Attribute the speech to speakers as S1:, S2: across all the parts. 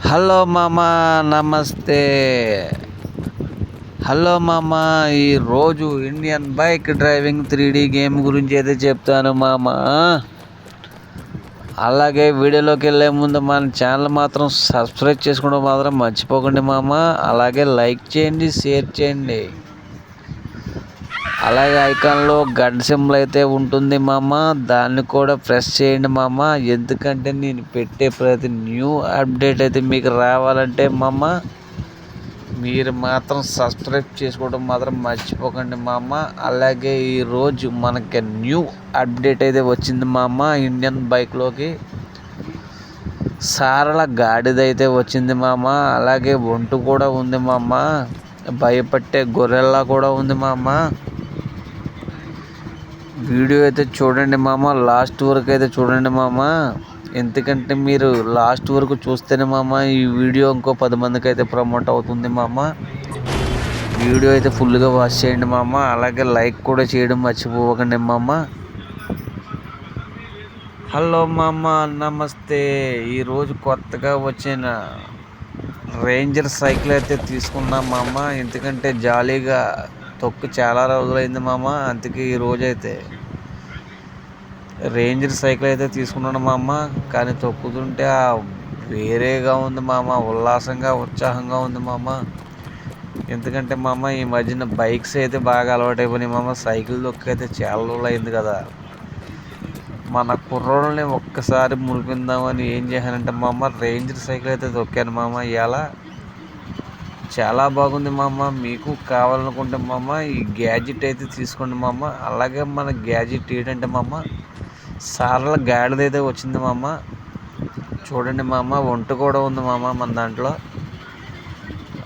S1: Hello మామ, నమస్తే. Hello మామ, ఈరోజు Indian bike driving 3D game గురించి అయితే చెప్తాను మామ. అలాగే వీడియోలోకి వెళ్ళే ముందు మన ఛానల్ మాత్రం సబ్స్క్రైబ్ చేసుకోవడం మాత్రం మర్చిపోకండి మామ. అలాగే లైక్ చేయండి, షేర్ చేయండి. అలాగే ఐకాన్లో గంట సింబల్ అయితే ఉంటుంది మామ, దాన్ని కూడా ప్రెస్ చేయండి మామ. ఎందుకంటే నేను పెట్టే ప్రతి న్యూ అప్డేట్ అయితే మీకు రావాలంటే మామ మీరు మాత్రం సబ్స్క్రైబ్ చేసుకోవడం మాత్రం మర్చిపోకండి మామ. అలాగే ఈరోజు మనకి న్యూ అప్డేట్ అయితే వచ్చింది మామ. ఇండియన్ బైక్లోకి సారళ గాడిదైతే వచ్చింది మామ. అలాగే ఒంటు కూడా ఉంది మామ. భయపట్టే గొర్రెల్లా కూడా ఉంది మామ. వీడియో అయితే చూడండి మామ, లాస్ట్ వరకు అయితే చూడండి మామ. ఎందుకంటే మీరు లాస్ట్ వరకు చూస్తేనే మామ ఈ వీడియో ఇంకో 10 మందికి అయితే ప్రమోట్ అవుతుంది మామ. వీడియో అయితే ఫుల్గా వాచ్ చేయండి మామ. అలాగే లైక్ కూడా చేయడం మర్చిపోకండి మామ. హలో మామ, నమస్తే. ఈరోజు కొత్తగా వచ్చిన రేంజర్ సైకిల్ అయితే తీసుకున్నాం మామ. ఎందుకంటే జాలీగా తొక్కు చాలా రోజులైంది మామ. అందుకే ఈరోజైతే రేంజర్ సైకిల్ అయితే తీసుకున్నాను మామ. కానీ తొక్కుతుంటే వేరేగా ఉంది మామ, ఉల్లాసంగా ఉత్సాహంగా ఉంది మామ. ఎందుకంటే మామ ఈ మధ్యన బైక్స్ అయితే బాగా అలవాటు అయిపోయినాయి మామ. సైకిల్ తొక్కైతే చాలా రోజులు అయింది కదా. మన కుర్రోళ్ళని ఒక్కసారి మురిపిందామని ఏం చేశానంటే మామ రేంజర్ సైకిల్ అయితే తొక్కాను మామ. ఇలా చాలా బాగుంది మామ. మీకు కావాలనుకుంటే మామ ఈ గ్యాడ్జెట్ అయితే తీసుకోండి మామ. అలాగే మన గ్యాడ్జెట్ ఏంటంటే మామ సార్ల గాడిదైతే వచ్చింది మామ. చూడండి మామ, ఒంట కూడా ఉంది మామ మన దాంట్లో.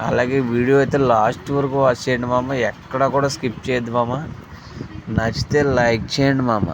S1: అలాగే వీడియో అయితే లాస్ట్ వరకు వాచ్ చేయండి మామ. ఎక్కడ కూడా స్కిప్ చేయొద్దు మామ. నచ్చితే లైక్ చేయండి మామ.